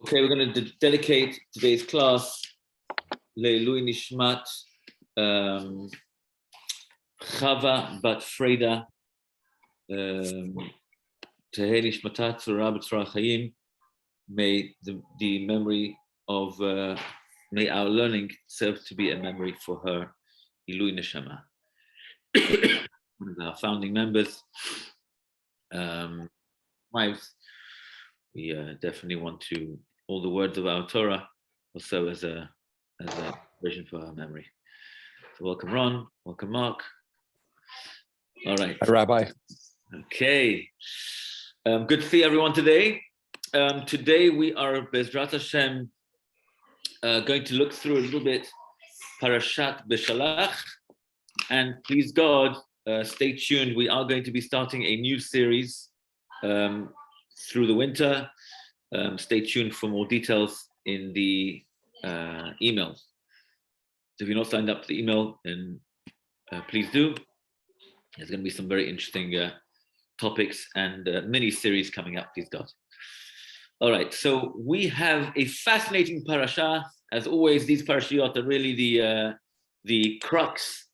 Okay, we're going to dedicate today's class Leilui Nishmat Chava Bat Freda Tehei Nishmata Tzura B'Tzura Chayim. May the memory of may our learning serve to be a memory for her Ilui Neshama, one of our founding members, wives. We definitely want to all the words of our Torah also as a vision for our memory. So welcome Ron, welcome Mark. All right. Hi, Rabbi. Okay. Good to see everyone today. Today we are Bezrat Hashem going to look through a little bit Parashat Beshalach, and please God, stay tuned. We are going to be starting a new series through the winter. Stay tuned for more details in the email. So if you're not signed up to the email, then please do. There's going to be some very interesting topics and mini series coming up, please God. All right, so we have a fascinating parasha. As always, these parashiyot are really the crux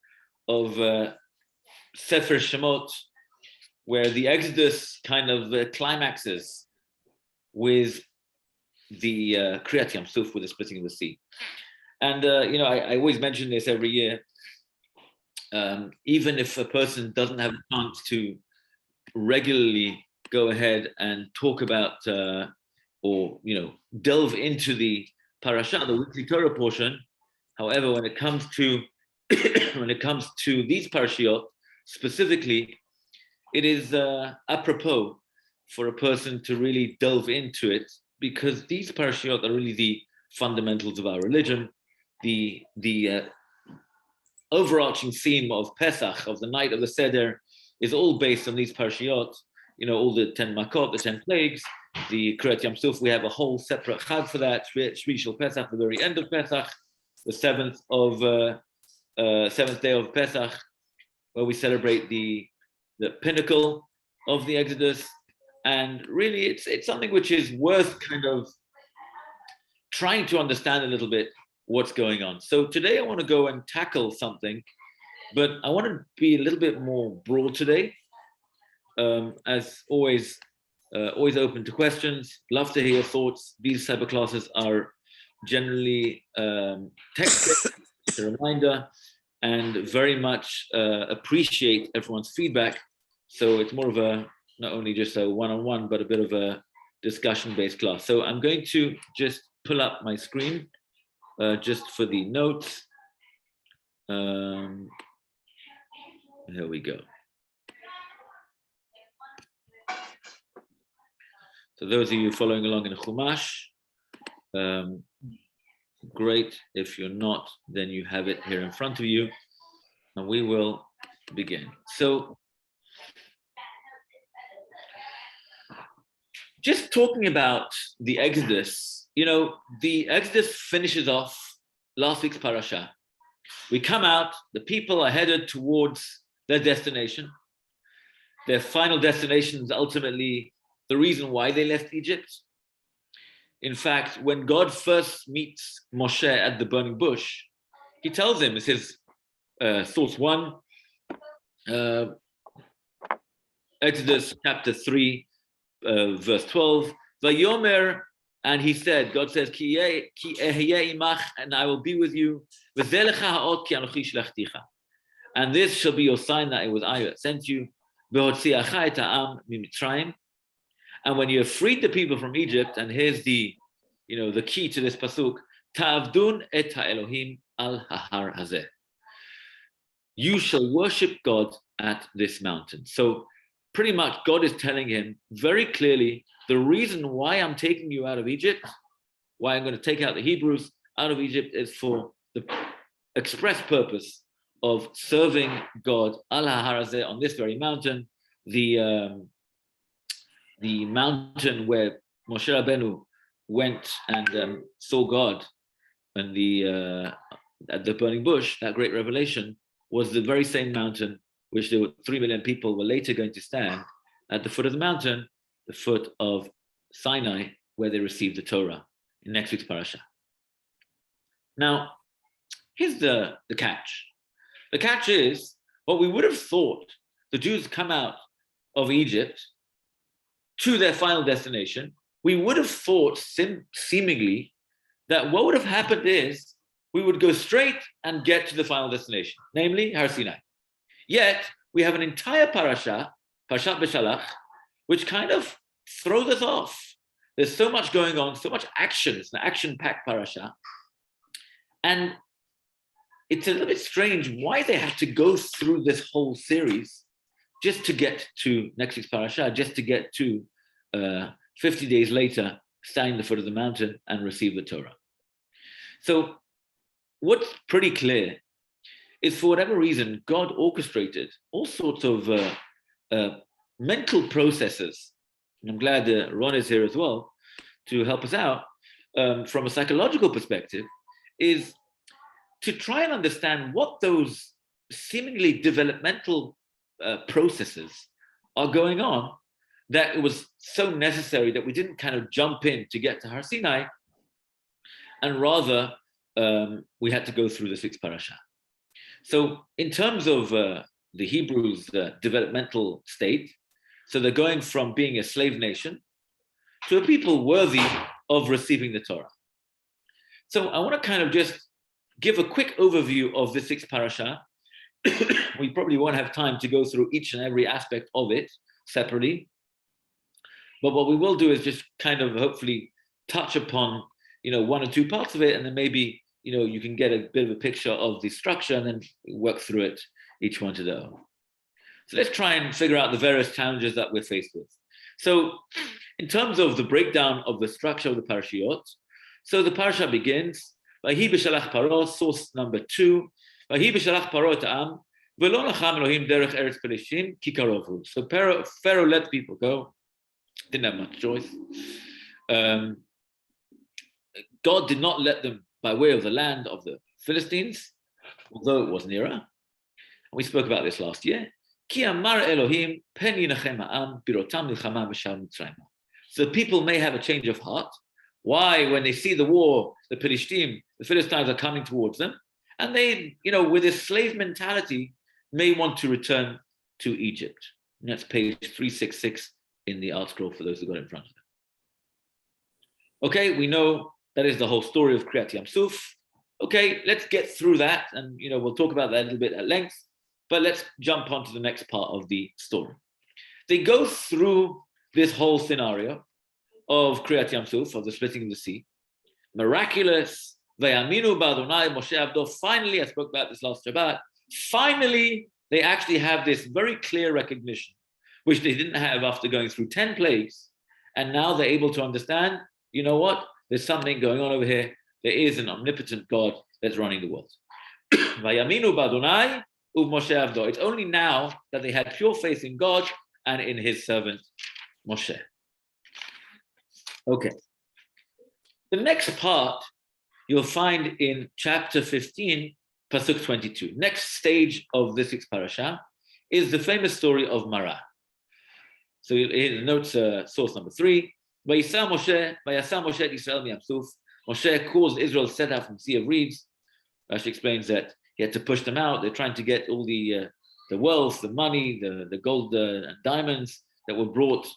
of Sefer Shemot, where the Exodus kind of climaxes with the Kriyat Yam Suf, with the splitting of the sea. And I always mention this every year. Even if a person doesn't have a chance to regularly go ahead and talk about or delve into the parasha, the weekly Torah portion, however, when it comes to these parashiyot specifically, it is apropos for a person to really delve into it, because these parashiyot are really the fundamentals of our religion. The overarching theme of Pesach, of the night of the Seder, is all based on these parashiyot. All the 10 makot, the 10 plagues, the Kriyat Yam Suf. We have a whole separate chag for that. Shvi Shel Pesach, the very end of Pesach, the seventh day of Pesach, where we celebrate the pinnacle of the Exodus. And really, it's something which is worth kind of trying to understand a little bit what's going on. So today I want to go and tackle something, but I want to be a little bit more broad today. As always, always open to questions. Love to hear your thoughts. These type of classes are generally text-based, a reminder, and very much appreciate everyone's feedback. So it's more of a not only just a one-on-one, but a bit of a discussion-based class. So I'm going to just pull up my screen just for the notes. Here we go. So those of you following along in the Chumash, great. If you're not, then you have it here in front of you, and we will begin. So just talking about the Exodus, the Exodus finishes off last week's parasha. We come out, the people are headed towards their destination. Their final destination is ultimately the reason why they left Egypt. In fact, when God first meets Moshe at the burning bush, he tells him, it's his source 1, Exodus chapter 3, verse 12, Vayomer, and he said, God says, Ki ehyeh imach, and I will be with you, v'zeh lecha ha'ot ki anochi shlachticha, and this shall be your sign that it was I that sent you, v'hotziacha et ha'am miMitzrayim, and when you have freed the people from Egypt, and here's the key to this pasuk, ta'avdun et ha'elohim al ha'har hazeh, you shall worship God at this mountain. So pretty much God is telling him very clearly, the reason why I'm taking you out of Egypt, why I'm going to take out the Hebrews out of Egypt, is for the express purpose of serving God al ha'har hazeh, on this very mountain, the mountain where Moshe Rabbeinu went and saw God, and at the burning bush. That great revelation was the very same mountain which there were 3 million people were later going to stand at the foot of the mountain, the foot of Sinai, where they received the Torah. in next week's parasha. Now, here's the catch. The catch is what we would have thought the Jews come out of Egypt to their final destination. We would have thought seemingly that what would have happened is we would go straight and get to the final destination, namely Har Sinai. Yet we have an entire parasha, Parashat Beshalach, which kind of throws us off. There's so much going on, so much action. It's an action-packed parasha. And it's a little bit strange why they have to go through this whole series just to get to next week's parasha, just to get to 50 days later, stand at the foot of the mountain and receive the Torah. So what's pretty clear is, for whatever reason, God orchestrated all sorts of mental processes. And I'm glad Ron is here as well to help us out from a psychological perspective, is to try and understand what those seemingly developmental processes are going on, that it was so necessary that we didn't kind of jump in to get to Har Sinai, and rather we had to go through the sixth parasha. So in terms of the Hebrews' developmental state, so they're going from being a slave nation to a people worthy of receiving the Torah. So I want to kind of just give a quick overview of the sixth parasha. We probably won't have time to go through each and every aspect of it separately. But what we will do is just kind of hopefully touch upon, one or two parts of it, and then maybe, you can get a bit of a picture of the structure and then work through it, each one to their own. So let's try and figure out the various challenges that we're faced with. So in terms of the breakdown of the structure of the parashiyot, so the parasha begins, Vahi b'shalach paro, source number 2, Vahi b'shalach paro et ha'am, v'lo nacham Elohim derech eretz Pelishtim ki karovu. So Pharaoh let people go, didn't have much choice. God did not let them by way of the land of the Philistines, although it was nearer. We spoke about this last year. Ki amar Elohim pen yinachem ha'am birotam milchama v'shar Mitzrayim. So people may have a change of heart. Why? When they see the war, the Pelishtim, the Philistines are coming towards them, and they, with this slave mentality, may want to return to Egypt. And that's page 366 in the art scroll for those who got it in front of them. Okay, we know that is the whole story of Kriyat Yam Suf. Okay, let's get through that, and we'll talk about that a little bit at length. But let's jump on to the next part of the story. They go through this whole scenario of Kriyat Yam Suf, of the splitting of the sea. Miraculous. Vayaminu ba'Adonai Moshe Abdo. Finally, I spoke about this last Shabbat. Finally, they actually have this very clear recognition, which they didn't have after going through 10 plagues. And now they're able to understand, there's something going on over here. There is an omnipotent God that's running the world. Vayaminu ba'Adonai Moshe Avdo. It's only now that they had pure faith in God and in his servant Moshe. Okay. The next part you'll find in chapter 15, Pasuk 22. Next stage of this sixth parasha is the famous story of Marah. So it notes source number 3. Vayasa Moshe et Israel miyam suf. Moshe caused Israel to set out from the Sea of Reeds. Rashi explains that he had to push them out. They're trying to get all the wealth, the money, the gold and diamonds that were brought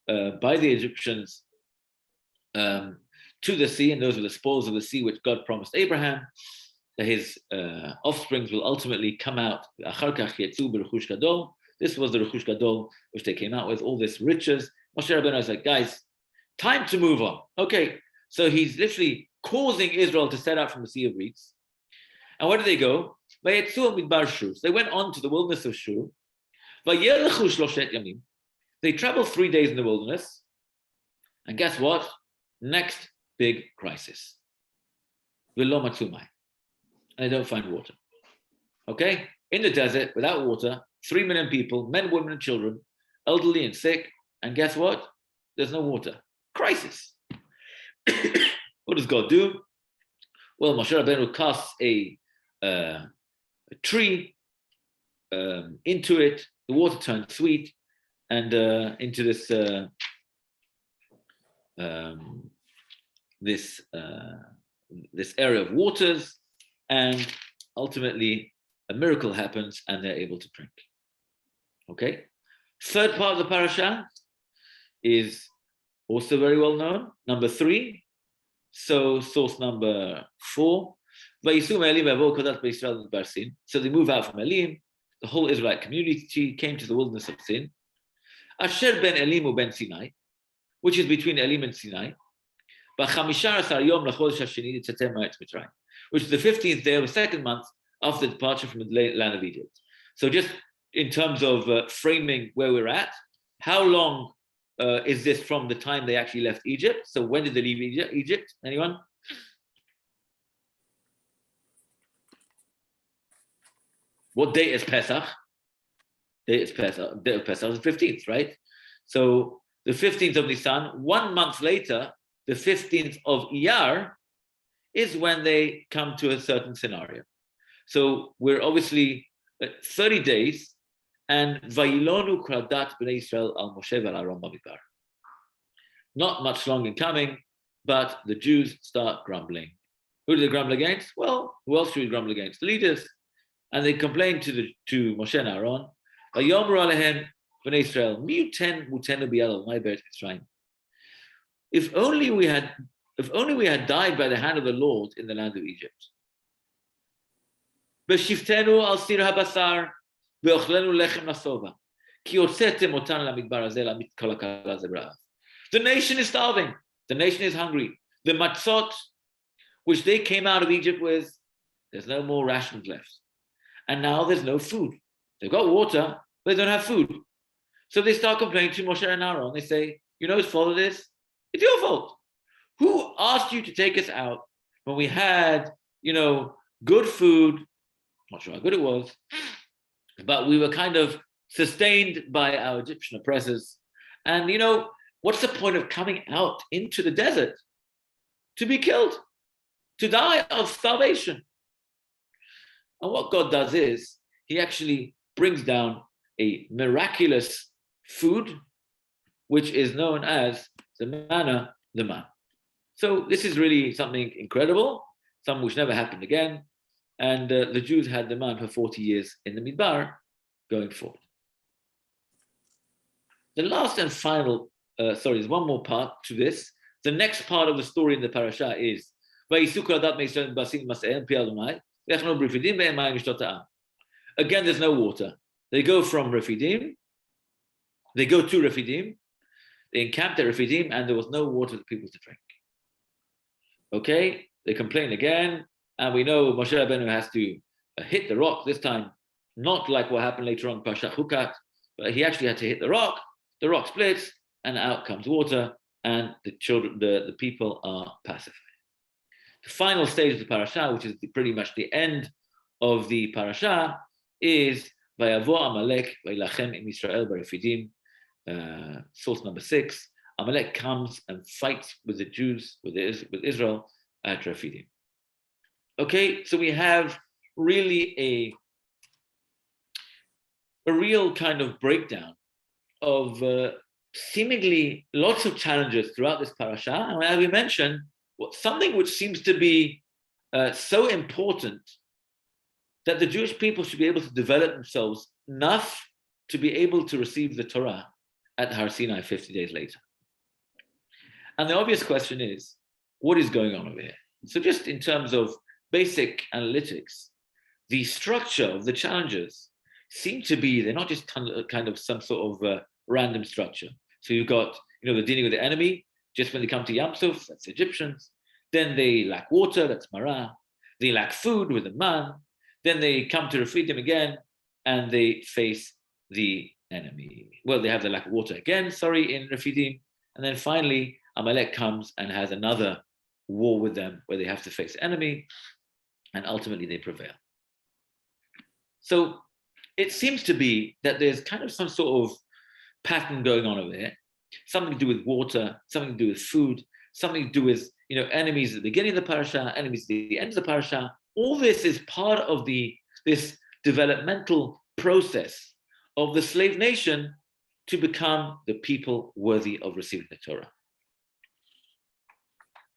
by the Egyptians to the sea, and those were the spoils of the sea which God promised Abraham, that his offsprings will ultimately come out. This was the Rechush Gadol which they came out with, all this riches. Moshe Rabbeinu was like, guys, time to move on. Okay, so he's literally causing Israel to set out from the Sea of Reeds. And where did they go? They went on to the wilderness of Shur. They traveled 3 days in the wilderness. And guess what? Next big crisis. And they don't find water. Okay? In the desert, without water, 3 million people, men, women, and children, elderly and sick. And guess what? There's no water. Crisis. What does God do? Well, Moshe Rabbeinu casts a tree into it. The water turns sweet, and into this this area of waters, and ultimately a miracle happens and they're able to drink. Okay. Third part of the parasha is also very well known. Number 3. So source number 4. So they move out from Elim. The whole Israelite community came to the wilderness of Sin. Asher ben Elim u ben Sinai, which is between Elim and Sinai. Which is the 15th day of the second month after the departure from the land of Egypt. So just in terms of framing where we're at, how long is this from the time they actually left Egypt? So when did they leave Egypt? Anyone? What date is Pesach? Date of Pesach is the 15th, right? So the 15th of Nisan, 1 month later, the 15th of Iyar, is when they come to a certain scenario. So we're obviously 30 days, and Vayilonu kradat b'nei Yisrael al Moshe v'al Aaron b'midbar. Not much long in coming, but the Jews start grumbling. Who do they grumble against? Well, who else should we grumble against? The leaders. And they complain to Moshe and Aaron. Vayomru alehem b'nei Yisrael mi mutenu b'yelel my be'eretz Mitzrayim. If only we had died by the hand of the Lord in the land of Egypt. B'shiftenu al sir habasar ve'ochlenu lechem nasova ki hotzetem otan lamidbar hazeh lamit kol hakala zebra'av. The nation is starving. The nation is hungry. The matzot, which they came out of Egypt with, there's no more rations left. And now there's no food. They've got water, but they don't have food. So they start complaining to Moshe and Aaron. They say, you know whose fault it is? It's your fault. Who asked you to take us out when we had, good food? Not sure how good it was, but we were kind of sustained by our Egyptian oppressors. And, what's the point of coming out into the desert? To be killed, to die of starvation. And what God does is, he actually brings down a miraculous food, which is known as the manna, the man. So this is really something incredible, something which never happened again. And the Jews had the man for 40 years in the Midbar going forward. The last and final, there's one more part to this. The next part of the story in the parasha is again, there's no water. They go to Refidim, they encamped at Refidim, and there was no water for the people to drink. Okay, they complain again, and we know Moshe Rabbeinu has to hit the rock this time, not like what happened later on in Parashat Chukat, but he actually had to hit the rock splits, and out comes water, and the people are pacified. The final stage of the parasha, which is pretty much the end of the parasha, is Vayavo Amalek Vaylachem im Yisrael b'Refidim. Source number 6. Amalek comes and fights with the Jews, with Israel at Refidim. Okay, so we have really a real kind of breakdown of seemingly lots of challenges throughout this parasha. And as we mentioned, something which seems to be so important that the Jewish people should be able to develop themselves enough to be able to receive the Torah at Har Sinai 50 days later. And the obvious question is, what is going on over here? So just in terms of basic analytics, the structure of the challenges seem to be, they're not just kind of some sort of random structure. So you've got, the dealing with the enemy, just when they come to Yam Suf, that's Egyptians. Then they lack water, that's Marah. They lack food with the man. Then they come to Refidim again, and they face the enemy. Well, they have the lack of water again, in Refidim. And then finally, Amalek comes and has another war with them where they have to face the enemy, and ultimately they prevail. So it seems to be that there's kind of some sort of pattern going on over here, something to do with water, something to do with food, something to do with enemies at the beginning of the parasha, enemies at the end of the parasha. All this is part of this developmental process of the slave nation to become the people worthy of receiving the Torah.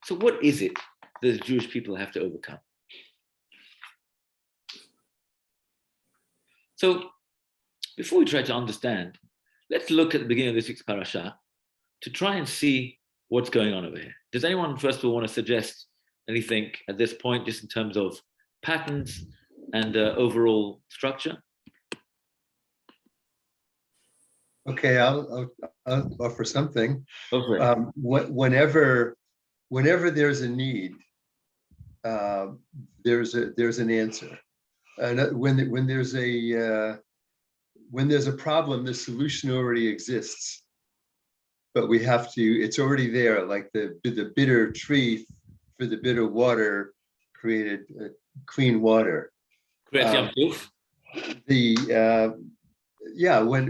So what is it that the Jewish people have to overcome? So before we try to understand, let's look at the beginning of this week's parasha to try and see what's going on over here. Does anyone, first of all, want to suggest anything at this point, just in terms of patterns and overall structure? Okay, I'll offer something. Go for it. Whenever there's a need, there's an answer. And when there's a problem, the solution already exists. But we have to, it's already there, like the bitter tree for the bitter water created clean water. Correct,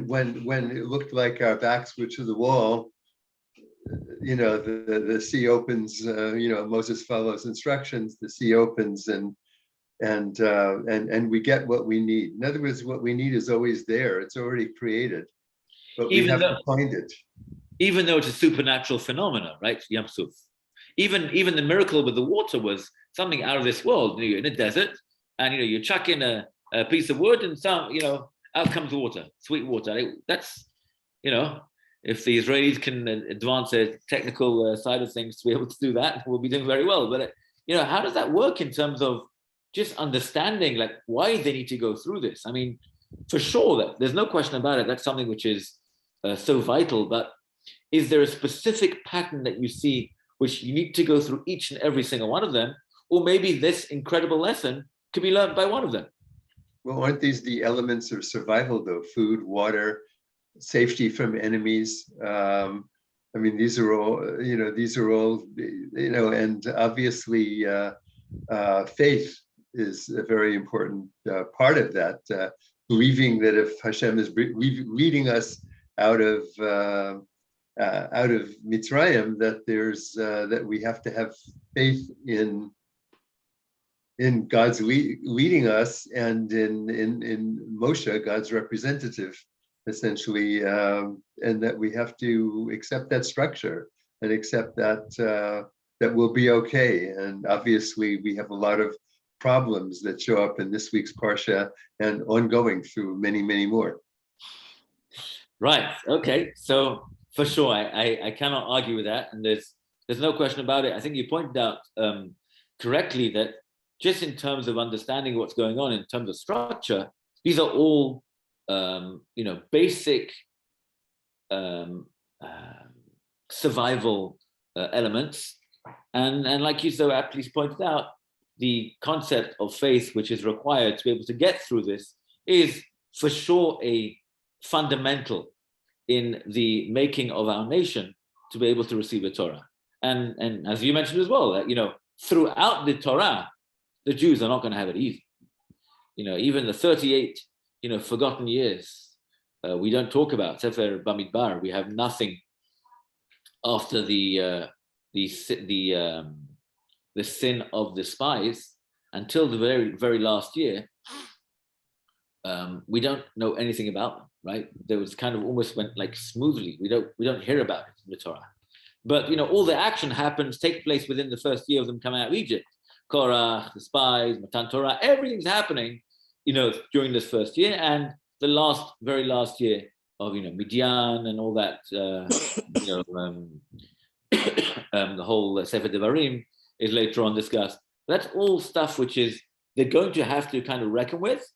When it looked like our backs were to the wall, the sea opens, Moses follows instructions, the sea opens and we get what we need. In other words, what we need is always there. It's already created, but we have to find it. Even though it's a supernatural phenomena, right? Yam Suf. Even the miracle with the water was something out of this world. You're in a desert, and you chuck in a piece of wood, and out comes water, sweet water. That's, if the Israelis can advance their technical side of things to be able to do that, we'll be doing very well. But how does that work in terms of just understanding like why they need to go through this? I mean, for sure, that there's no question about it. That's something which is so vital. But is there a specific pattern that you see which you need to go through each and every single one of them? Or maybe this incredible lesson could be learned by one of them? Well, aren't these the elements of survival, though? Food, water, safety from enemies. These are all, and obviously faith is a very important part of that. Believing that if Hashem is leading us out of Mitzrayim, that that we have to have faith in God's leading us, and in Moshe, God's representative, essentially, and that we have to accept that structure and accept that we'll be okay. And obviously, we have a lot of problems that show up in this week's parsha and ongoing through many, many more. Right. Okay. So for sure, I cannot argue with that, and there's no question about it. I think you pointed out correctly that just in terms of understanding what's going on in terms of structure, these are all basic survival elements, and like you so aptly pointed out, the concept of faith which is required to be able to get through this is for sure a fundamental in the making of our nation to be able to receive the Torah. And as you mentioned as well, that throughout the Torah, the Jews are not going to have it easy. Even the 38 forgotten years, we don't talk about Sefer Bamidbar. We have nothing after the sin of the spies until the very, very last year. We don't know anything about them, right? There was kind of almost went like smoothly. We don't hear about it in the Torah. But all the action takes place within the first year of them coming out of Egypt. Korach, the spies, Matan Torah, everything's happening, during this first year, and the very last year of Midian and all that. The whole Sefer Devarim is later on discussed. That's all stuff which is they're going to have to kind of reckon with,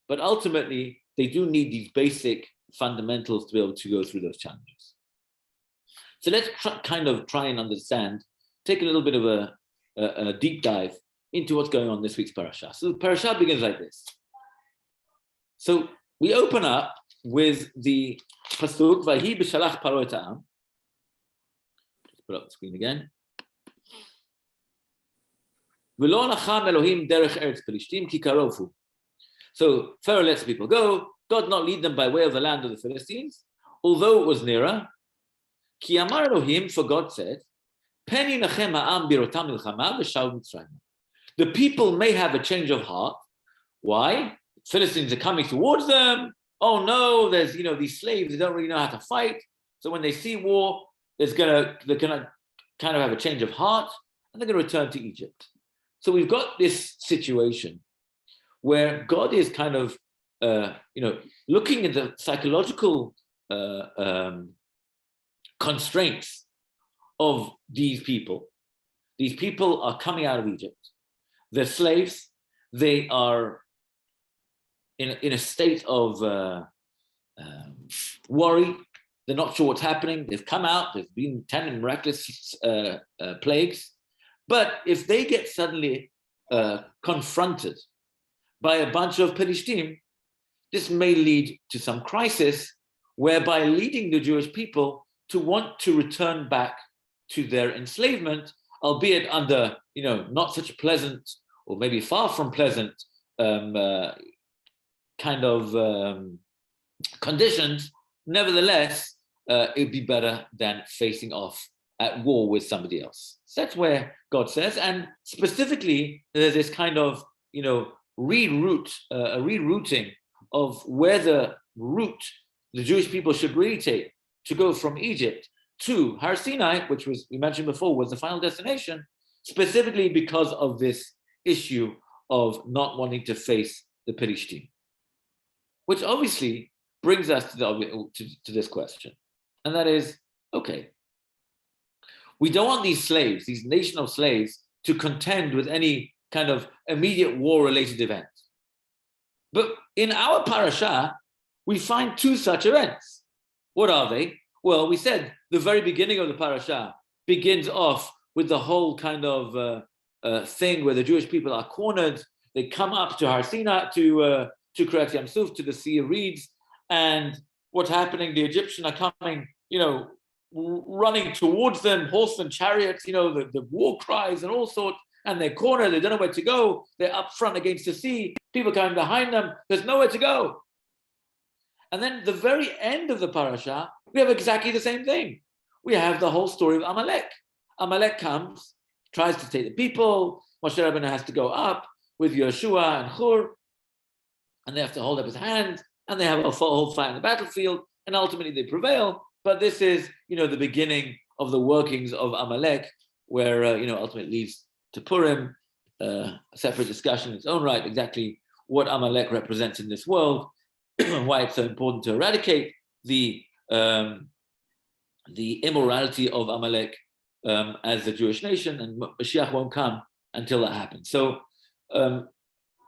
but ultimately they do need these basic fundamentals to be able to go through those challenges. So let's try and understand, take a little bit of a deep dive into what's going on this week's parasha. So the parasha begins like this. So we open up with the pasuk Vahi b'shalach paro et ha'am. Let's put up the screen again. V'lo nacham Elohim derech eretz Pelishtim ki karofu. So Pharaoh lets people go. God not lead them by way of the land of the Philistines, although it was nearer. Ki amar Elohim, for God said, Peni nachem ha'am birotam milchama v'shal Mitzrayim. The people may have a change of heart. Why? Philistines are coming towards them. Oh no, there's these slaves, they don't really know how to fight. So when they see war, they're gonna kind of have a change of heart. and they're going to return to Egypt. So we've got this situation where God is kind of, looking at the psychological constraints of these people. These people are coming out of Egypt. They're slaves. They are in a state of worry. They're not sure what's happening. They've come out. There's been 10 miraculous plagues. But if they get suddenly confronted by a bunch of Pelishtim, this may lead to some crisis, whereby leading the Jewish people to want to return back to their enslavement, albeit under, not such pleasant, or maybe far from pleasant kind of conditions. Nevertheless, it'd be better than facing off at war with somebody else. So that's where God says, and specifically, there's this kind of, rerouting of where the route the Jewish people should really take to go from Egypt to Har Sinai, which we mentioned before, was the final destination, specifically because of this issue of not wanting to face the Pelishtim, which obviously brings us to this question, and that is, okay, we don't want these slaves, these nation of slaves, to contend with any kind of immediate war-related event. But in our parasha, we find two such events. What are they? Well, we said the very beginning of the parasha begins off with the whole kind of thing where the Jewish people are cornered. They come up to Har Sinai, to Kriyat Yam Suf, to the Sea of Reeds, and what's happening? The Egyptians are coming, running towards them, horse and chariots, the war cries and all sorts, and they're cornered. They don't know where to go. They're up front against the sea. People coming behind them. There's nowhere to go. And then the very end of the parasha, we have exactly the same thing. We have the whole story of Amalek. Amalek comes, tries to take the people. Moshe Rabbeinu has to go up with Yeshua and Hur, and they have to hold up his hand, and they have a whole fight in the battlefield, and ultimately they prevail. But this is, the beginning of the workings of Amalek, where, ultimately leads to Purim, a separate discussion in its own right, exactly what Amalek represents in this world, why it's so important to eradicate the immorality of Amalek as a Jewish nation, and Mashiach won't come until that happens. So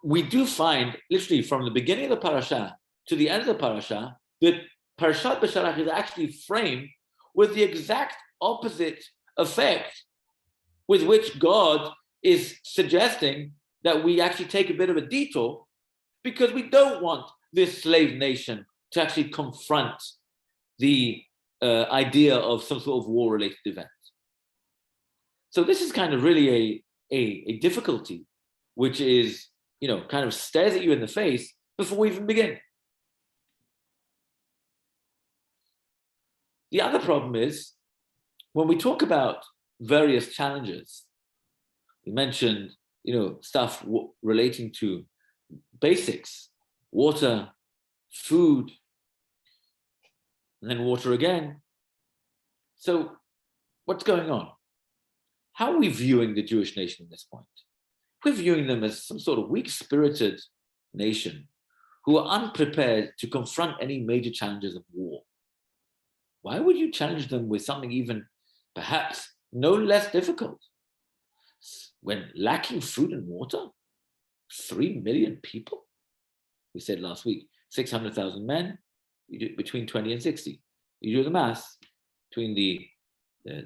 we do find, literally from the beginning of the parasha to the end of the parasha, that Parashat Beshalach is actually framed with the exact opposite effect with which God is suggesting that we actually take a bit of a detour, because we don't want this slave nation to actually confront the idea of some sort of war-related event. So this is kind of really a difficulty, which is, kind of stares at you in the face before we even begin. The other problem is, when we talk about various challenges, we mentioned, stuff relating to basics, water, food, and then water again. So what's going on? How are we viewing the Jewish nation at this point? We're viewing them as some sort of weak-spirited nation who are unprepared to confront any major challenges of war. Why would you challenge them with something even perhaps no less difficult? When lacking food and water, 3 million people? We said last week, 600,000 men, between 20 and 60. You do the math between the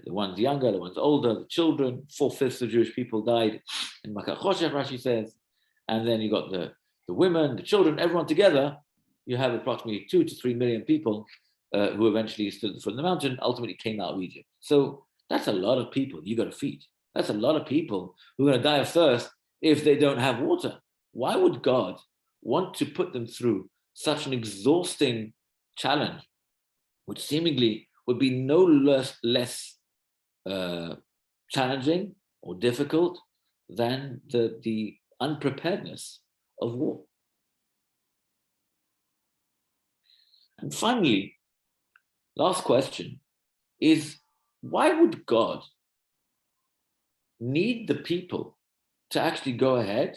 ones younger, the ones older, the children. 4/5 of Jewish people died in Makat Choshech, Rashi says. And then you got the women, the children, everyone together. You have approximately 2 to 3 million people who eventually stood for the mountain, ultimately came out of Egypt. So that's a lot of people you got to feed. That's a lot of people who are going to die of thirst if they don't have water. Why would God want to put them through such an exhausting challenge, which seemingly would be no less challenging or difficult than the unpreparedness of war? And finally, last question is, why would God need the people to actually go ahead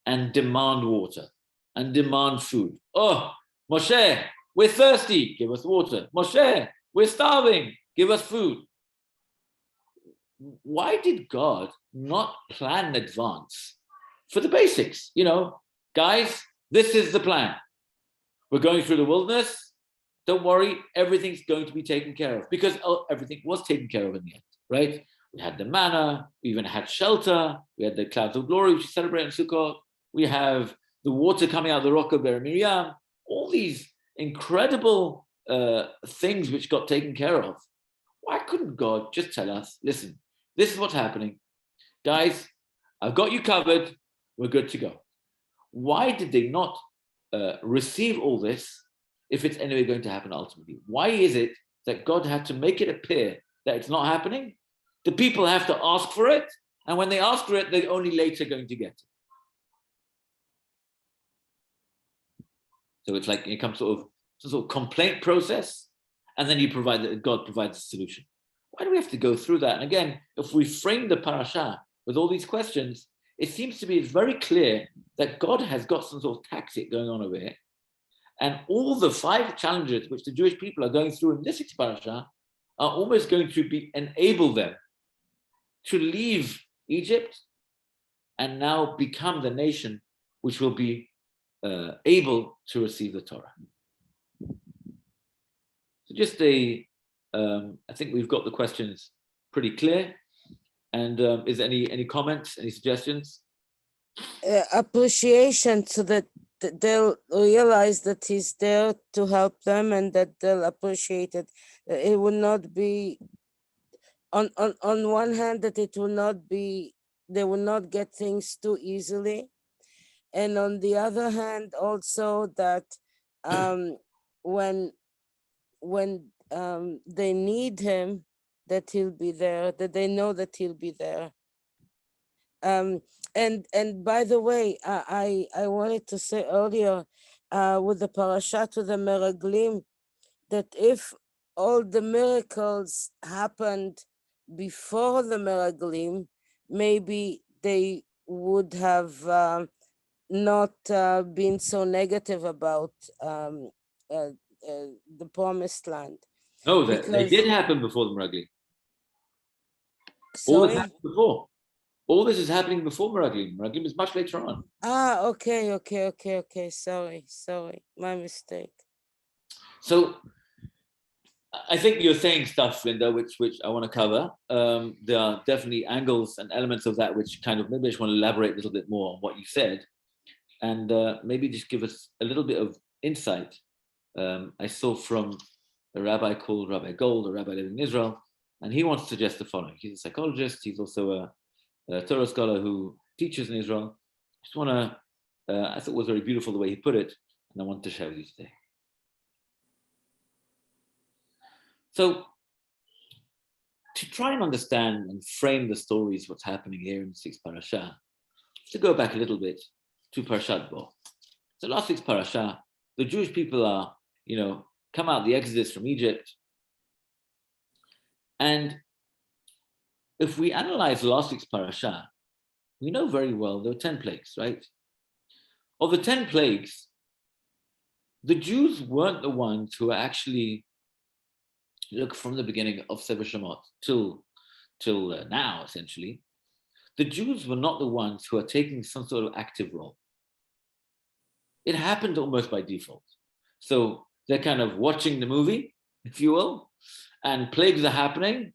and demand water and demand food. Oh, Moshe, we're thirsty, give us water. Moshe, we're starving, give us food. Why did God not plan in advance for the basics? Guys, this is the plan. We're going through the wilderness. Don't worry, everything's going to be taken care of, because everything was taken care of in the end, right? We had the manna, we even had shelter, we had the clouds of glory, which we celebrate in Sukkot. We have the water coming out of the rock of Ber Miriam, all these incredible things which got taken care of. Why couldn't God just tell us, listen, this is what's happening. Guys, I've got you covered, we're good to go. Why did they not receive all this if it's anyway going to happen ultimately? Why is it that God had to make it appear that it's not happening? The people have to ask for it, and when they ask for it, they're only later going to get it. So it's like it comes some sort of complaint process, and then God provides a solution. Why do we have to go through that? And again, if we frame the parasha with all these questions, it seems to be very clear that God has got some sort of tactic going on over here. And all the 5 challenges which the Jewish people are going through in this parasha are almost going to enable them to leave Egypt and now become the nation which will be able to receive the Torah. So just I think we've got the questions pretty clear. And is there any comments, any suggestions? Appreciation, so that they'll realize that he's there to help them, and that they'll appreciate it. It will not be, on one hand, that it will not be, they will not get things too easily. And on the other hand, also that when they need him, that he'll be there, that they know that he'll be there. And by the way, I wanted to say earlier with the parashat with the Meraglim, that if all the miracles happened before the Meraglim, maybe they would have not been so negative about the promised land. No, they did happen before the Meraglim. Sorry? All this happened before. All this is happening before Meraglim. Meraglim is much later on. Okay. Sorry. My mistake. So I think you're saying stuff, Linda, which I want to cover. There are definitely angles and elements of that which kind of, maybe I just want to elaborate a little bit more on what you said, and maybe just give us a little bit of insight. I saw from a rabbi called Rabbi Gold, a rabbi living in Israel, and he wants to suggest the following. He's a psychologist. He's also a Torah scholar who teaches in Israel. Just want to, I thought it was very beautiful the way he put it, and I want to share with you today. So, to try and understand and frame the stories, what's happening here in 6 parasha, to go back a little bit to Parashat Bo. So last 6 parasha, the Jewish people are, come out the Exodus from Egypt. And if we analyze the last 6 parasha, we know very well there were 10 plagues, right? Of the 10 plagues, the Jews weren't the ones who actually, look, from the beginning of Sefer Shemot till now, essentially, the Jews were not the ones who are taking some sort of active role. It happened almost by default. So they're kind of watching the movie, if you will, and plagues are happening.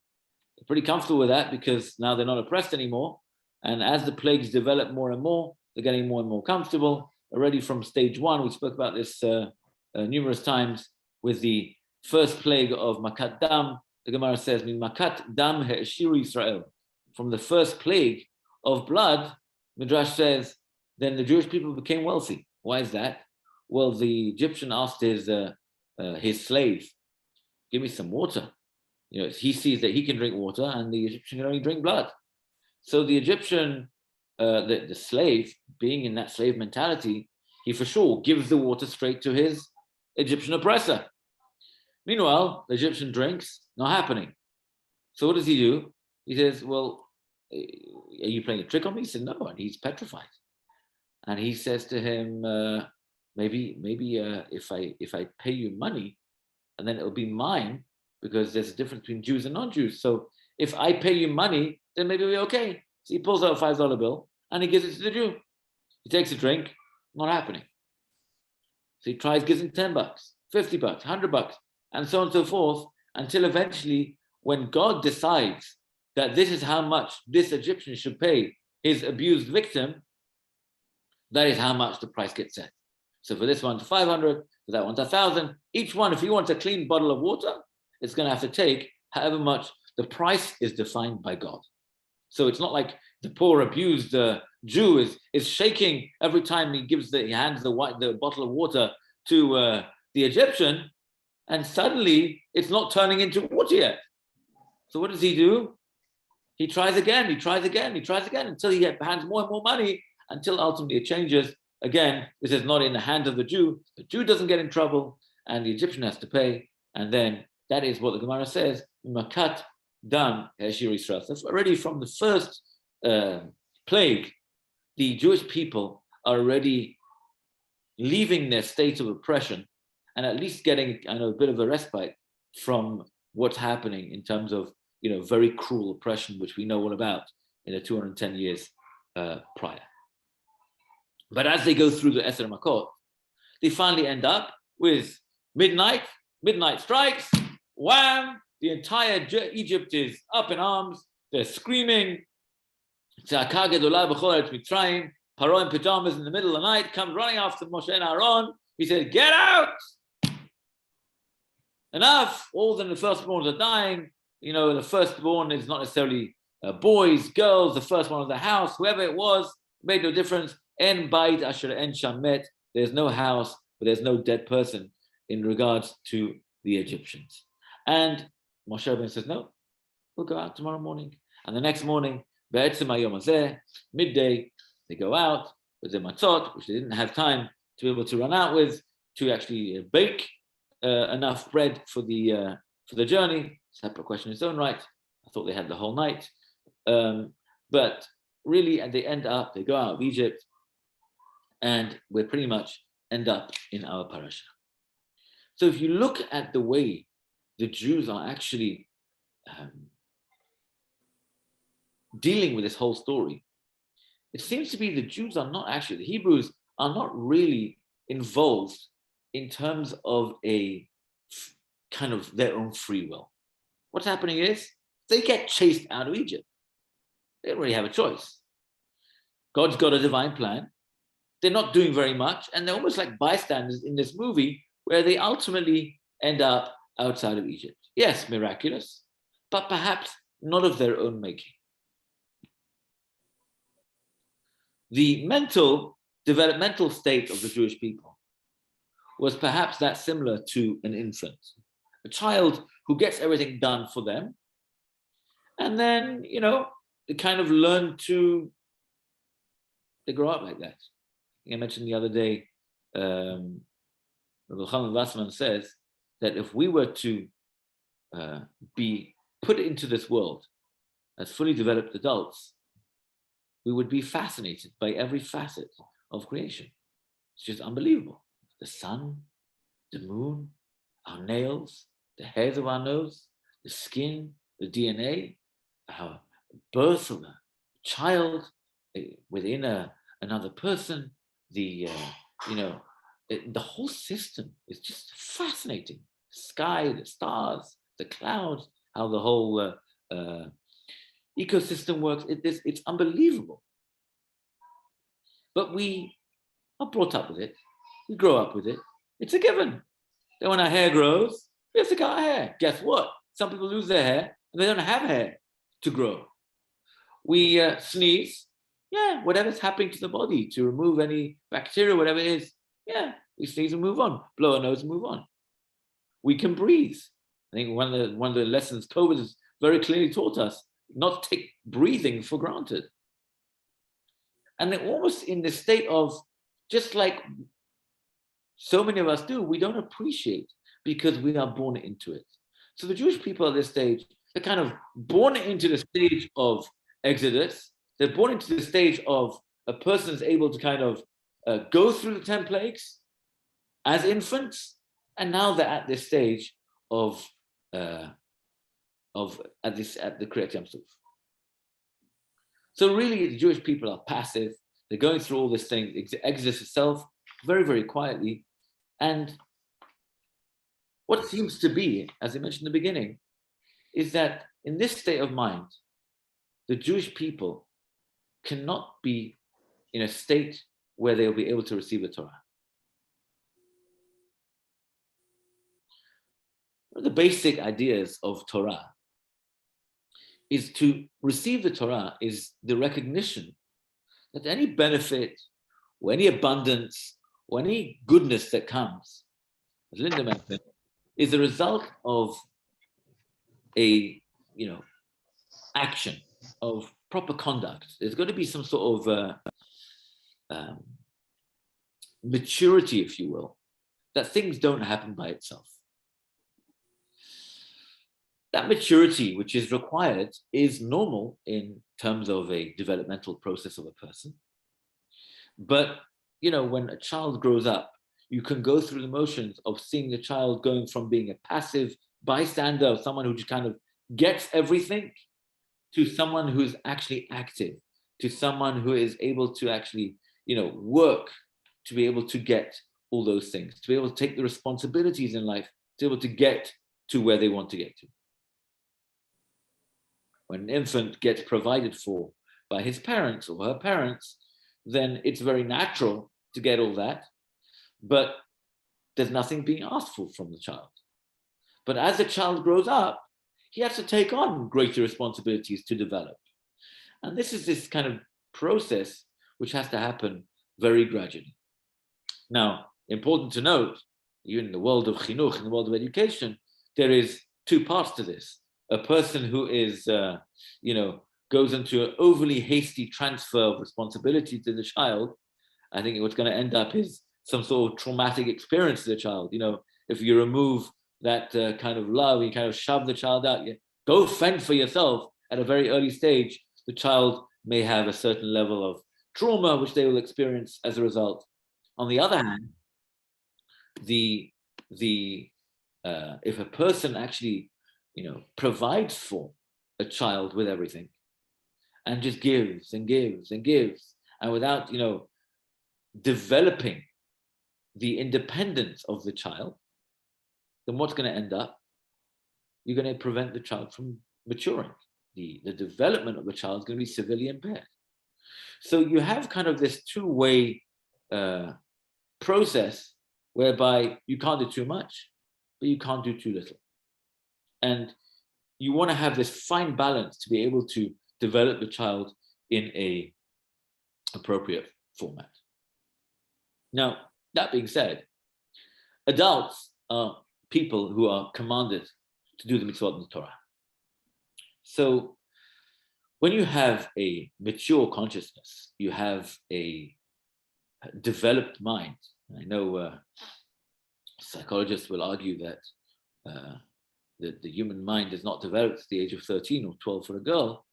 They're pretty comfortable with that because now they're not oppressed anymore. And as the plagues develop more and more, they're getting more and more comfortable. Already from stage 1, we spoke about this numerous times with the first plague of Makat Dam. The Gemara says, "Min Makat Dam he'eshiru Yisrael." From the first plague of blood, Midrash says, then the Jewish people became wealthy. Why is that? Well, the Egyptian asked his slave, "Give me some water." He sees that he can drink water, and the Egyptian can only drink blood. So the Egyptian, the slave, being in that slave mentality, he for sure gives the water straight to his Egyptian oppressor. Meanwhile, the Egyptian drinks, not happening. So what does he do? He says, well, are you playing a trick on me? He said, no, and he's petrified. And he says to him, maybe if I pay you money, and then it'll be mine, because there's a difference between Jews and non-Jews. So if I pay you money, then maybe we're okay. So he pulls out a $5 bill and he gives it to the Jew. He takes a drink, not happening. So he tries, gives him $10, $50, $100, and so on and so forth, until eventually, when God decides that this is how much this Egyptian should pay his abused victim, that is how much the price gets set. So for this one to 500, for that one to 1,000, each one, if he wants a clean bottle of water, it's going to have to take however much. The price is defined by God. So it's not like the poor abused Jew is shaking every time he hands the bottle of water to the Egyptian, and suddenly it's not turning into water yet. So what does he do? He tries again, until he hands more and more money, until ultimately it changes. Again, this is not in the hands of the Jew. The Jew doesn't get in trouble, and the Egyptian has to pay. And then that is what the Gemara says, Makat dam Heshir Yisrael. So already from the first plague, the Jewish people are already leaving their state of oppression and at least getting a bit of a respite from what's happening in terms of very cruel oppression, which we know all about in the 210 years prior. But as they go through the Eser Makot, they finally end up with midnight strikes, wham, the entire Egypt is up in arms, they're screaming, Paro in pajamas in the middle of the night comes running after Moshe and Aaron. He said, get out! Enough! All the firstborns are dying. The firstborn is not necessarily boys, girls, the first one of the house, whoever it was, made no difference. En bait asher en shamet. There's no house, but there's no dead person in regards to the Egyptians. And Moshe Rabbeinu says, no, we'll go out tomorrow morning. And the next morning, midday, they go out with their matzot, which they didn't have time to be able to run out with, to actually bake enough bread for the journey. Separate question in its own right. I thought they had the whole night. But really, and they go out of Egypt, and we pretty much end up in our parasha. So if you look at the way the Jews are actually dealing with this whole story, it seems to be the Jews are not actually, the Hebrews are not really involved in terms of a kind of their own free will. What's happening is they get chased out of Egypt. They don't really have a choice. God's got a divine plan. They're not doing very much, and they're almost like bystanders in this movie where they ultimately end up outside of Egypt. Yes, miraculous, but perhaps not of their own making. The developmental state of the Jewish people was perhaps that similar to an infant, a child who gets everything done for them, and then, they kind of learn they grow up like that. I mentioned the other day, Rabbi Chanan Wassman says that if we were to be put into this world as fully developed adults, we would be fascinated by every facet of creation. It's just unbelievable. The sun, the moon, our nails, the hairs of our nose, the skin, the DNA, our birth of a child within another person, the whole system is just fascinating. The sky, the stars, the clouds, how the whole ecosystem works. It's unbelievable. But we are brought up with it. We grow up with it. It's a given. Then when our hair grows, we have to cut our hair. Guess what? Some people lose their hair and they don't have hair to grow. We sneeze. Yeah, whatever's happening to the body to remove any bacteria, whatever it is. Yeah, we sneeze and move on. Blow our nose and move on. We can breathe. I think one of the lessons COVID has very clearly taught us, not to take breathing for granted. And they're almost in the state of, just like so many of us do, we don't appreciate because we are born into it. So the Jewish people at this stage, they're kind of born into the stage of Exodus. They're born into the stage of a person is able to kind of go through the 10 plagues as infants, and now they're at this stage of at the Kriyat Yam Suf. So really, the Jewish people are passive. They're going through all this thing. Exodus itself, very, very quietly. And what seems to be, as I mentioned in the beginning, is that in this state of mind, the Jewish people cannot be in a state where they'll be able to receive the Torah. One of the basic ideas of Torah is to receive the Torah is the recognition that any benefit or any abundance or any goodness that comes, as Linda mentioned, is a result of a action, of proper conduct. There's going to be some sort of maturity, if you will, that things don't happen by itself. That maturity, which is required, is normal in terms of a developmental process of a person. But, when a child grows up, you can go through the motions of seeing the child going from being a passive bystander, someone who just kind of gets everything, to someone who's actually active, to someone who is able to actually, work to be able to get all those things, to be able to take the responsibilities in life, to be able to get to where they want to get to. When an infant gets provided for by his parents or her parents, then it's very natural to get all that, but there's nothing being asked for from the child. But as the child grows up, he has to take on greater responsibilities to develop. And this is this kind of process which has to happen very gradually. Now, important to note, even in the world of chinuch, in the world of education, there is two parts to this. A person who is, goes into an overly hasty transfer of responsibility to the child, I think what's going to end up is some sort of traumatic experience to the child. If you remove that kind of love, you kind of shove the child out, go fend for yourself at a very early stage, the child may have a certain level of trauma, which they will experience as a result. On the other hand, if a person actually provides for a child with everything and just gives and gives and gives, and without developing the independence of the child, then what's going to end up? You're going to prevent the child from maturing. The development of the child is going to be severely impaired. So you have kind of this two-way process whereby you can't do too much, but you can't do too little. And you want to have this fine balance to be able to develop the child in a appropriate format. Now, that being said, adults are people who are commanded to do the mitzvot in the Torah. So when you have a mature consciousness, you have a developed mind. I know psychologists will argue that the human mind is not developed at the age of 13 or 12 for a girl,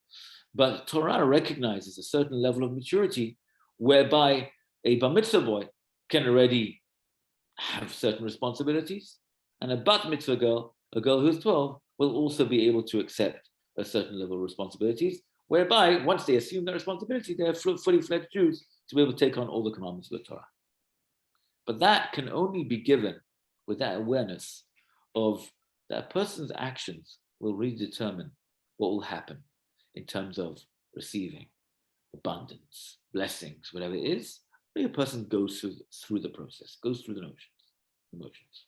but Torah recognizes a certain level of maturity whereby a bar mitzvah boy can already have certain responsibilities, and a bat mitzvah girl, a girl who's 12, will also be able to accept a certain level of responsibilities, whereby once they assume that responsibility, they're fully fledged Jews to be able to take on all the commandments of the Torah. But that can only be given with that awareness of that a person's actions will really determine what will happen in terms of receiving abundance, blessings, whatever it is. A person goes through the process, goes through the emotions.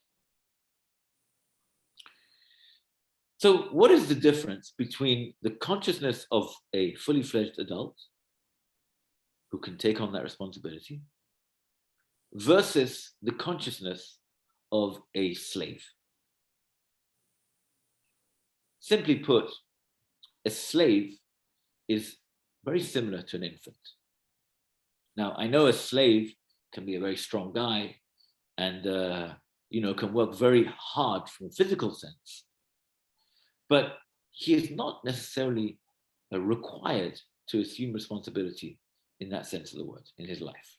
So what is the difference between the consciousness of a fully fledged adult who can take on that responsibility versus the consciousness of a slave? Simply put, a slave is very similar to an infant. Now, I know a slave can be a very strong guy and can work very hard from a physical sense, but he is not necessarily required to assume responsibility in that sense of the word in his life.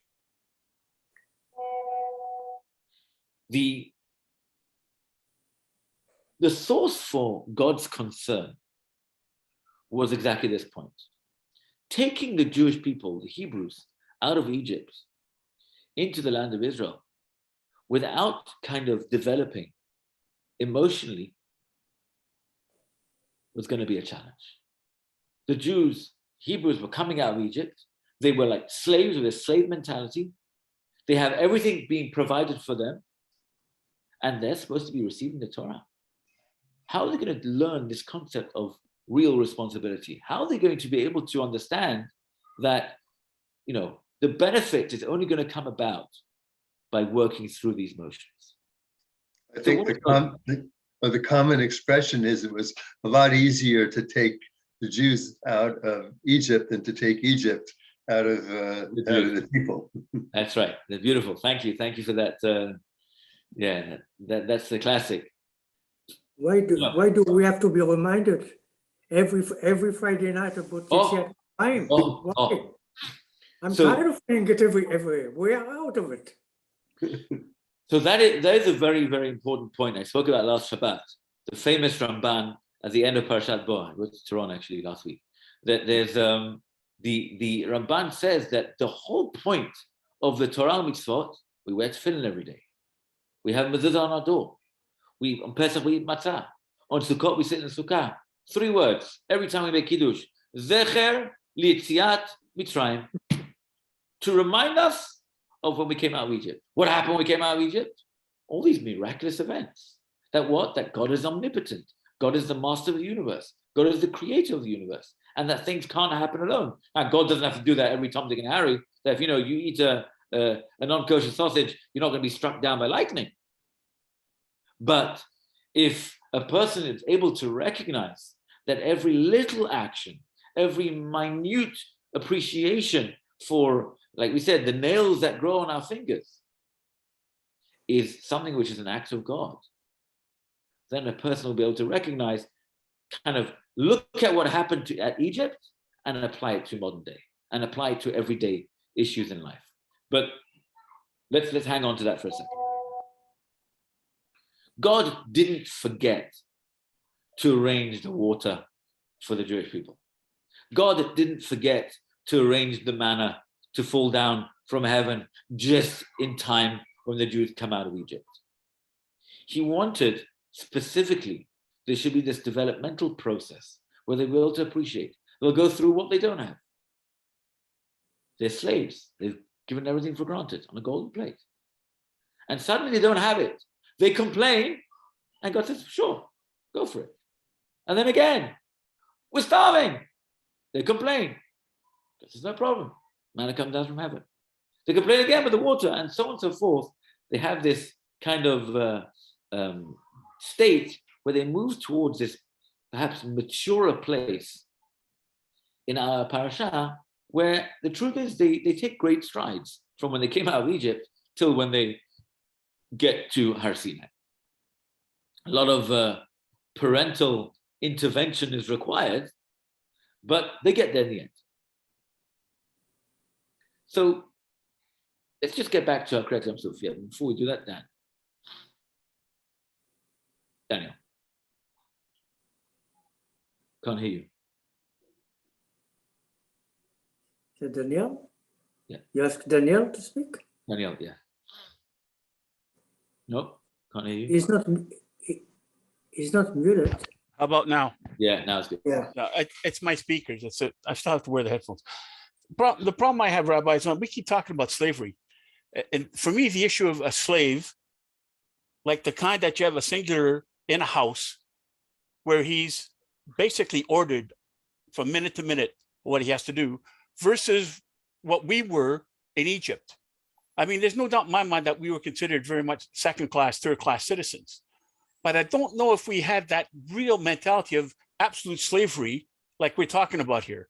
The source for God's concern was exactly this point. Taking the Jewish people, the Hebrews, out of Egypt into the land of Israel without kind of developing emotionally was going to be a challenge. The Hebrews were coming out of Egypt. They were like slaves with a slave mentality. They have everything being provided for them, and they're supposed to be receiving the Torah. How are they going to learn this concept of real responsibility? How are they going to be able to understand that, the benefit is only going to come about by working through these motions? I think the common expression is it was a lot easier to take the Jews out of Egypt than to take Egypt out of the people. That's right. That's beautiful. Thank you for that. That's the classic. Why do we have to be reminded every Friday night about Yetziat time? Why? I'm tired of saying it every. We are out of it. So that is a very, very important point. I spoke about last Shabbat, the famous Ramban at the end of Parashat Bo. I wrote to Tehran actually last week. That there's the Ramban says that the whole point of the Torah mitzvot, we wear tefillin every day. We have mezuzah on our door. On Pesach we eat matzah. On Sukkot we sit in the sukkah. 3 words every time we make kiddush: Zecher li'etziat Mitzrayim, to remind us of when we came out of Egypt. What happened when we came out of Egypt? All these miraculous events. That God is omnipotent. God is the master of the universe. God is the creator of the universe. And that things can't happen alone. Now, God doesn't have to do that every Tom, Dick, and Harry. That if you eat a non-kosher sausage, you're not going to be struck down by lightning. But if a person is able to recognize that every little action, every minute appreciation for, like we said, the nails that grow on our fingers, is something which is an act of God, then a person will be able to recognize, kind of look at what happened at Egypt and apply it to modern day and apply it to everyday issues in life. But let's hang on to that for a second. God didn't forget to arrange the water for the Jewish people. God didn't forget to arrange the manna to fall down from heaven just in time when the Jews come out of Egypt. He wanted specifically there should be this developmental process where they will to appreciate. They'll go through what they don't have. They're slaves. They've given everything for granted on a golden plate. And suddenly they don't have it. They complain, and God says, sure, go for it. And then again, we're starving. They complain. God says, no problem. Manna comes down from heaven. They complain again with the water, and so on and so forth. They have this kind of state where they move towards this perhaps maturer place in our parasha, where the truth is they take great strides from when they came out of Egypt till when they get to Har Sinai. A lot of parental intervention is required, but they get there in the end. So let's just get back to our curriculum, Sophia. Before we do that, Daniel. Can't hear you. Daniel? Yeah. You ask Daniel to speak? Daniel, yeah. Nope, can't hear you. He's not muted. How about now? Yeah, now it's good. Yeah. No, it's my speakers. It's I still have to wear the headphones. The problem I have, Rabbi, is when we keep talking about slavery. And for me, the issue of a slave, like the kind that you have a singular in a house where he's basically ordered from minute to minute what he has to do, versus what we were in Egypt. I mean, there's no doubt in my mind that we were considered very much second-class, third-class citizens. But I don't know if we had that real mentality of absolute slavery like we're talking about here.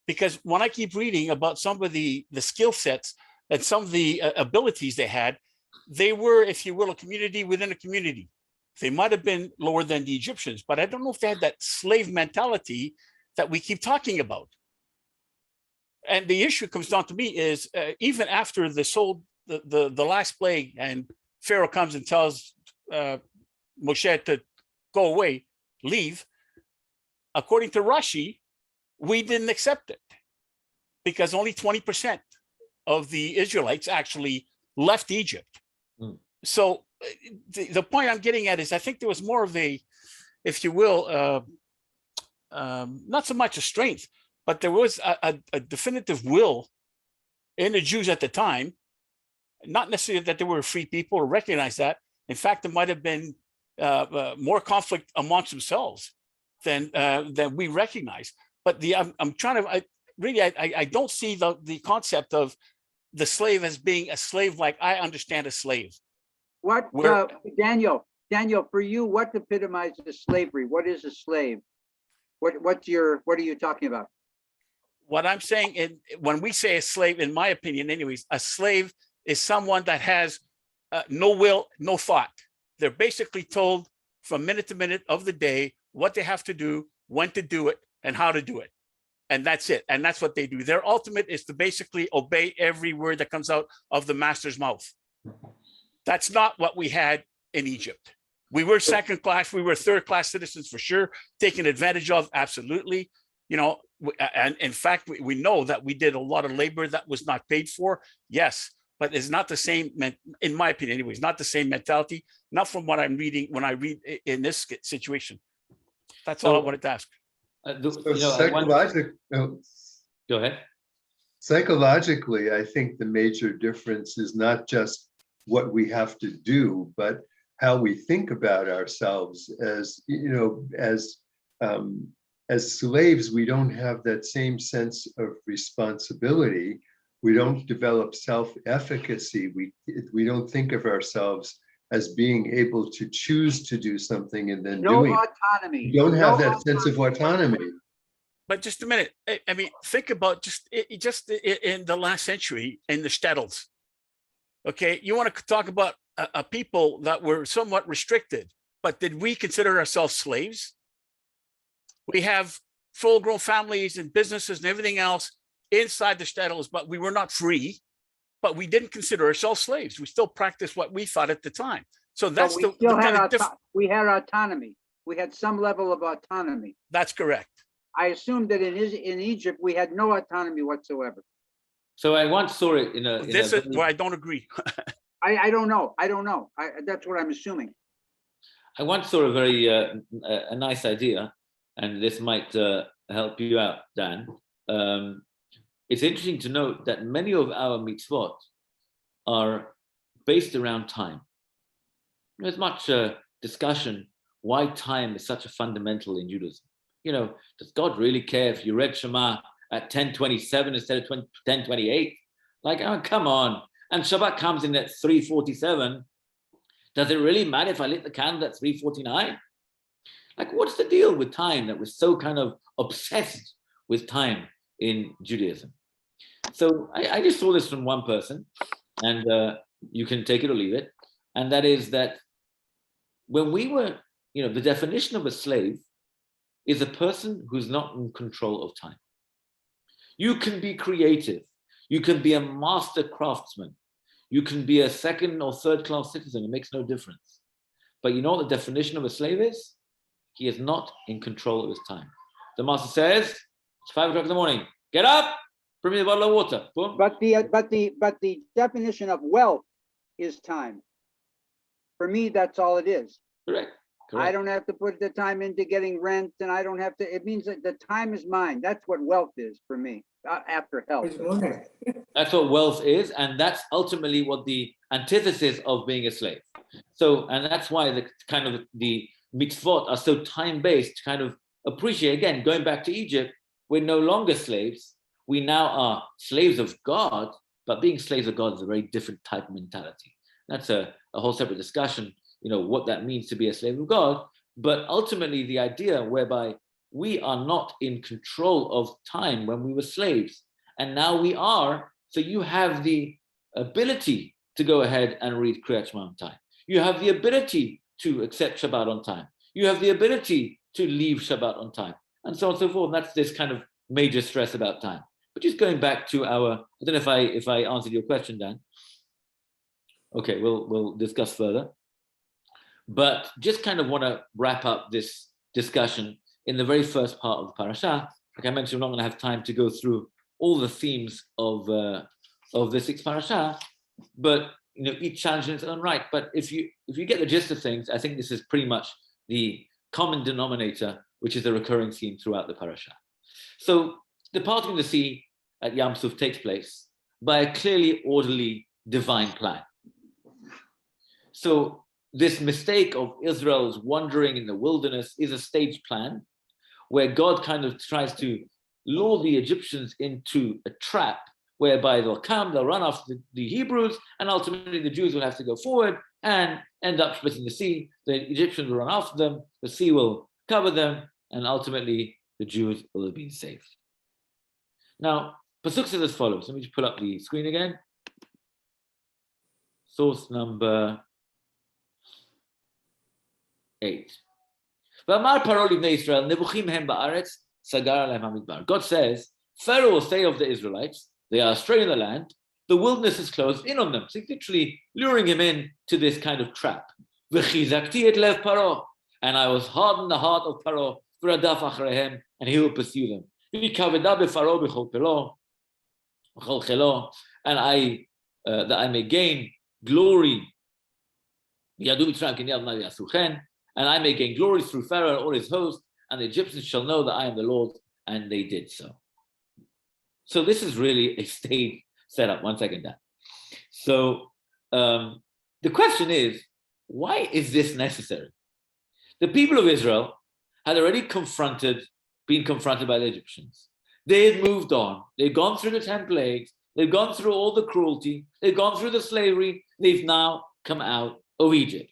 Because when I keep reading about some of the skill sets and some of the abilities they had, they were, if you will, a community within a community. They might have been lower than the Egyptians, but I don't know if they had that slave mentality that we keep talking about. And the issue comes down to me is even after the last plague and Pharaoh comes and tells Moshe to go away, leave, according to Rashi, we didn't accept it because only 20% of the Israelites actually left Egypt. Mm. So the point I'm getting at is I think there was more of a, if you will, not so much a strength, but there was a definitive will in the Jews at the time, not necessarily that they were free people or recognize that. In fact, there might have been more conflict amongst themselves than we recognize. But I'm trying to, I don't see the concept of the slave as being a slave like I understand a slave. What, Daniel, for you, what epitomizes slavery? What is a slave? What are you talking about? What I'm saying, when we say a slave, in my opinion anyways, a slave is someone that has no will, no thought. They're basically told from minute to minute of the day what they have to do, when to do it, and how to do it. And that's it. And that's what they do. Their ultimate is to basically obey every word that comes out of the master's mouth. That's not what we had in Egypt. We were second class, we were third class citizens for sure, taken advantage of, absolutely. You know, and in fact, we know that we did a lot of labor that was not paid for. Yes, but it's not the same, in my opinion anyways, not the same mentality, not from what I'm reading when I read in this situation. That's all I wanted to ask. Go ahead. Psychologically, I think the major difference is not just what we have to do, but how we think about ourselves. As you know, as slaves, we don't have that same sense of responsibility. We don't develop self-efficacy. We don't think of ourselves as being able to choose to do something and then doing autonomy. We don't have that sense of autonomy. But just a minute. I mean, think about just in the last century in the shtetls. Okay, you want to talk about a people that were somewhat restricted, but did we consider ourselves slaves? We have full-grown families and businesses and everything else inside the shtetls, but we were not free. But we didn't consider ourselves slaves. We still practiced what we thought at the time. So that's we had autonomy. We had some level of autonomy. That's correct. I assume that in Egypt we had no autonomy whatsoever. So I once saw it in a. This is where I don't agree. I don't know. That's what I'm assuming. I once saw a very a nice idea, and this might help you out, Dan. It's interesting to note that many of our mitzvot are based around time. There's much discussion why time is such a fundamental in Judaism. You know, does God really care if you read Shema at 10:27 instead of 10:28? Like, oh, come on. And Shabbat comes in at 3:47. Does it really matter if I lit the candle at 3:49? Like, what's the deal with time that we're so kind of obsessed with time in Judaism? So I just saw this from one person, and you can take it or leave it. And that is that when we were, you know, the definition of a slave is a person who's not in control of time. You can be creative. You can be a master craftsman. You can be a second or third class citizen. It makes no difference. But you know what the definition of a slave is? He is not in control of his time. The master says, it's 5 o'clock in the morning. Get up, bring me a bottle of water. Boom. But the definition of wealth is time. For me, that's all it is. Correct. I don't have to put the time into getting rent, and I don't have to. It means that the time is mine. That's what wealth is for me. After health. That's what wealth is, and that's ultimately what the antithesis of being a slave. So, and that's why the kind of the mitzvot are so time-based to kind of appreciate, again, going back to Egypt, we're no longer slaves. We now are slaves of God, but being slaves of God is a very different type of mentality. That's a whole separate discussion, you know, what that means to be a slave of God. But ultimately, the idea whereby we are not in control of time when we were slaves, and now we are. So you have the ability to go ahead and read Kriyat Shema on time. You have the ability to accept Shabbat on time. You have the ability to leave Shabbat on time, and so on and so forth. And that's this kind of major stress about time. But just going back to our, I don't know if I answered your question, Dan. Okay, we'll discuss further. But just kind of want to wrap up this discussion in the very first part of the parasha. Like I mentioned, we're not going to have time to go through all the themes of the sixth parasha, but each challenge in its own right. But if you get the gist of things, I think this is pretty much the common denominator, which is a recurring theme throughout the parasha. So the parting of the sea at Yam Suf takes place by a clearly orderly divine plan. So this mistake of Israel's wandering in the wilderness is a staged plan where God kind of tries to lure the Egyptians into a trap whereby they'll run after the Hebrews, and ultimately the Jews will have to go forward and end up splitting the sea. The Egyptians will run after them, the sea will cover them, and ultimately the Jews will have been saved. Now, Pasuk says as follows. Let me just pull up the screen again. Source number 8. God says, Pharaoh will say of the Israelites, they are astray in the land, the wilderness is closed in on them. So he's literally luring him in to this kind of trap. And I was hardened the heart of Pharaoh, and he will pursue them. And that I may gain glory. And I may gain glory through Pharaoh and all his host, and the Egyptians shall know that I am the Lord, and they did so. So this is really a stage setup. One second, Dan. So the question is, why is this necessary? The people of Israel had already been confronted by the Egyptians. They had moved on. They've gone through the 10 plagues. They've gone through all the cruelty. They've gone through the slavery. They've now come out of Egypt.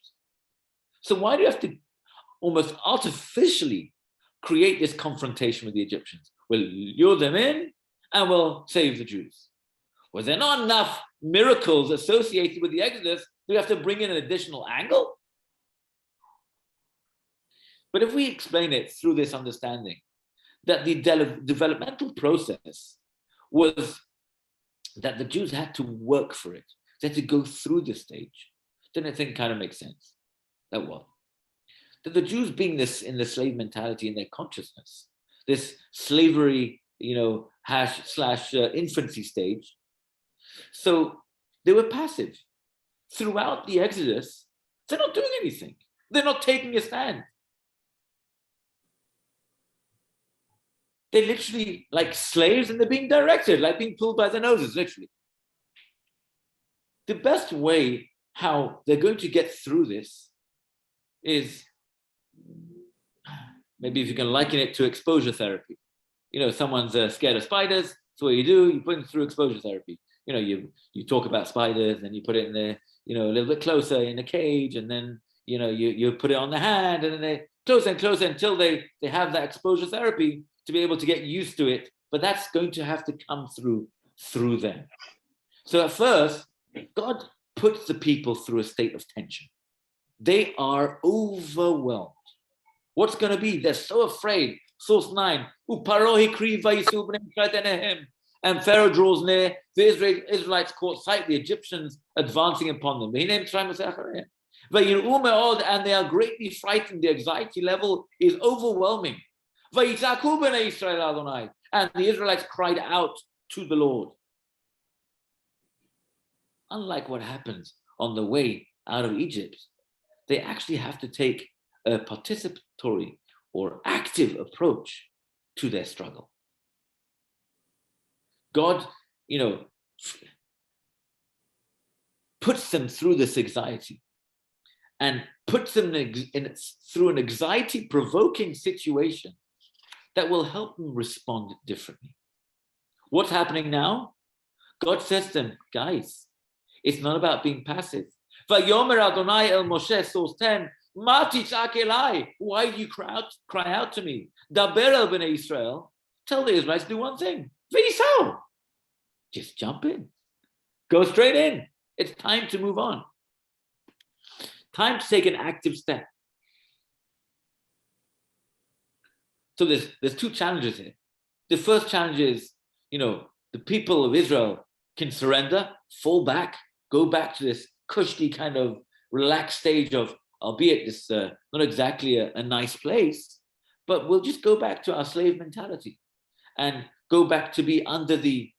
So why do you have to almost artificially create this confrontation with the Egyptians? We'll lure them in and we'll save the Jews. Was there not enough miracles associated with the Exodus? Do we have to bring in an additional angle? But if we explain it through this understanding that the developmental process was that the Jews had to work for it, they had to go through this stage, then I think it kind of makes sense. That what? That the Jews being this in the slave mentality in their consciousness, this slavery, infancy stage. So they were passive. Throughout the Exodus, they're not doing anything. They're not taking a stand. They're literally like slaves and they're being directed, like being pulled by the noses, literally. The best way how they're going to get through this is, maybe if you can liken it to exposure therapy. Someone's scared of spiders, so what you put them through exposure therapy. You talk about spiders and you put it in there, a little bit closer in a cage, and then, you put it on the hand, and then they closer and closer until they have that exposure therapy to be able to get used to it. But that's going to have to come through them. So at first, God puts the people through a state of tension. They are overwhelmed. What's going to be? They're so afraid. Source 9. And Pharaoh draws near. The Israelites caught sight of the Egyptians advancing upon them. And they are greatly frightened. The anxiety level is overwhelming. And the Israelites cried out to the Lord. Unlike what happens on the way out of Egypt, they actually have to take a participatory or active approach to their struggle. God, puts them through this anxiety and puts them through an anxiety-provoking situation that will help them respond differently. What's happening now? God says to them, guys, it's not about being passive. Vayomer Adonai el Moshe, source 10, Ma titzak elai, why do you cry out to me? Daber el bnei Israel, tell the Israelites to do one thing. V'yisau, just jump in. Go straight in. It's time to move on. Time to take an active step. So there's two challenges here. The first challenge is, the people of Israel can surrender, fall back, go back to this cushy kind of relaxed stage of, albeit this not exactly a nice place, but we'll just go back to our slave mentality and go back to be under the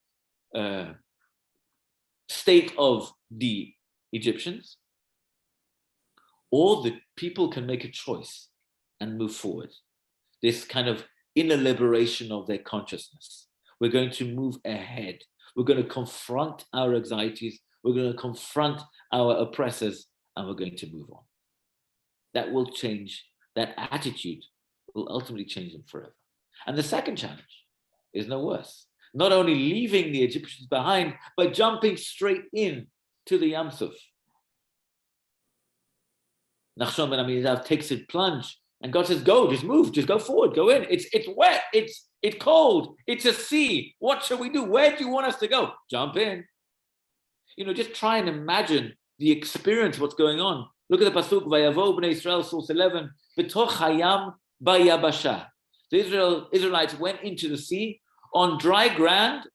state of the Egyptians, or the people can make a choice and move forward. This kind of inner liberation of their consciousness. We're going to move ahead. We're going to confront our anxieties. We're going to confront our oppressors, and we're going to move on. That will change, that attitude will ultimately change them forever. And the second challenge is no worse. Not only leaving the Egyptians behind, but jumping straight in to the Yam Suf. Nachshon ben Aminadav takes a plunge, and God says, go, just move, just go forward, go in. It's wet, it's cold, it's a sea. What shall we do? Where do you want us to go? Jump in. Just try and imagine the experience, what's going on. Look at the pasuk, Vayavo bnei Israel, source 11, B'toch hayam bayabasha. The Israelites went into the sea on dry ground,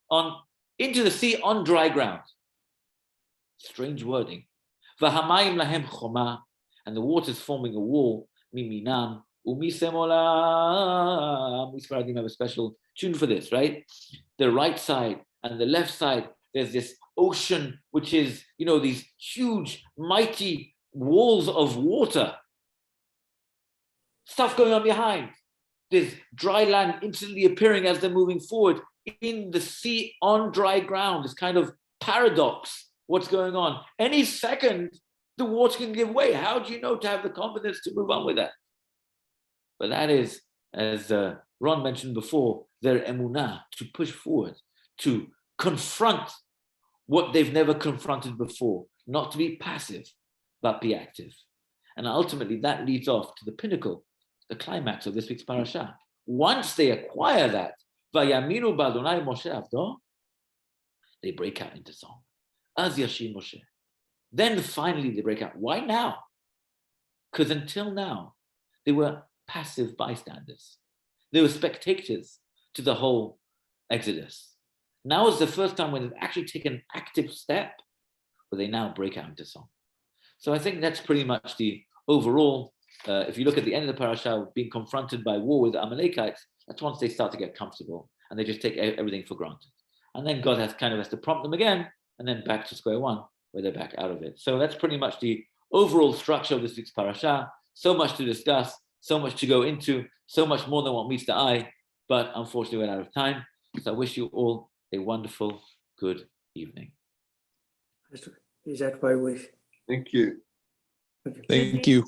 into the sea on dry ground. Strange wording. Vahamayim lahem choma, and the waters forming a wall, miminam, umisemolam. We Sfaradim have a special tune for this, right? The right side and the left side, there's this ocean, which is, these huge, mighty walls of water. Stuff going on behind. There's dry land instantly appearing as they're moving forward in the sea on dry ground. This kind of paradox. What's going on? Any second, the water can give way. How do you know to have the confidence to move on with that? But that is, as Ron mentioned before, their emunah, to push forward, to confront what they've never confronted before, not to be passive, but be active. And ultimately, that leads off to the pinnacle, the climax of this week's parasha. Once they acquire that, Vayaminu b'Adonai Moshe Avdo, they break out into song. Az Yashir Moshe. Then finally they break out. Why now? Because until now, they were passive bystanders. They were spectators to the whole Exodus. Now is the first time when they've actually taken an active step, where they now break out into song. So I think that's pretty much the overall, if you look at the end of the parasha, being confronted by war with the Amalekites, that's once they start to get comfortable and they just take everything for granted. And then God has to prompt them again, and then back to square one, where they're back out of it. So that's pretty much the overall structure of this week's parasha. So much to discuss, so much to go into, so much more than what meets the eye, but unfortunately we're out of time. So I wish you all a wonderful, good evening. Is that why we? Thank you. Thank you.